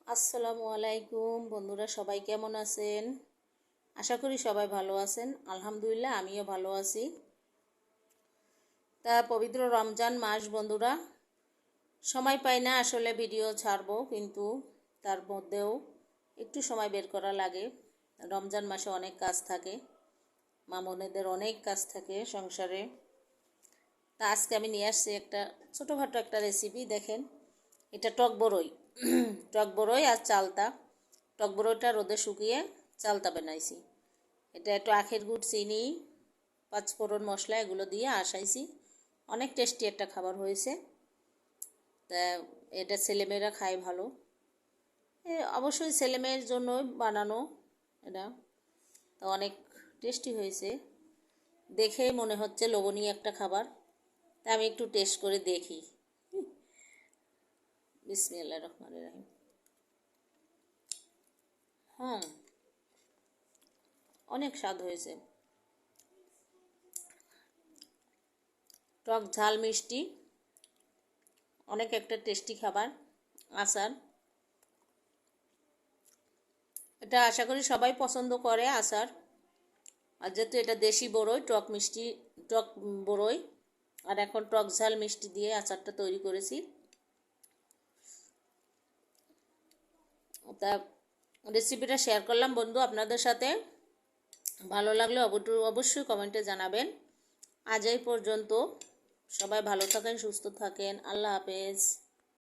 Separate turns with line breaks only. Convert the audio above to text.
আসসালামু আলাইকুম বন্ধুরা, সবাই কেমন আছেন? আশা করি সবাই ভালো আছেন। আলহামদুলিল্লাহ, আমিও ভালো আছি। তা পবিত্র রমজান মাস বন্ধুরা, সময় পাই না আসলে ভিডিও ছাড়বো, কিন্তু তার মধ্যেও একটু সময় বের করা লাগে। রমজান মাসে অনেক কাজ থাকে, মা বোনেদের অনেক কাজ থাকে সংসারে। তা আজকে আমি নিয়ে আসছি একটা ছোটোখাটো একটা রেসিপি। দেখেন, এটা টক বড়ই টক বড়ই আর চালতা। টক বড়ইটা রোদে শুকিয়ে চালতা বানাইছি। এটা একটু আখের গুড়, চিনি, পাঁচফোড়ন, মশলা এগুলো দিয়ে আসাইছি। অনেক টেস্টি একটা খাবার হয়েছে। তা এটা ছেলেমেয়েরা খায় ভালো। অবশ্যই ছেলেমেয়ের জন্যই বানানো এটা। তো অনেক টেস্টি হয়েছে, দেখেই মনে হচ্ছে লোভনীয় একটা খাবার। তা আমি একটু টেস্ট করে দেখি। বিসমিল্লাহির রহমানির রহিম। অনেক স্বাদ হয়েছে, টক ঝাল মিষ্টি, অনেক একটা টেস্টি খাবার। আচার, এটা আশা করি সবাই পছন্দ করে আচার। আর যেহেতু এটা দেশি বড়ই, টক মিষ্টি, টক বড়ই, আর এখন টক ঝাল মিষ্টি দিয়ে আচারটা তৈরি করেছি। তা রেসিপিটা শেয়ার করলাম বন্ধু আপনাদের সাথে। ভালো লাগলে অবশ্যই কমেন্টে জানাবেন। আজ এই পর্যন্ত, সবাই ভালো থাকেন, সুস্থ থাকেন। আল্লাহ হাফেজ।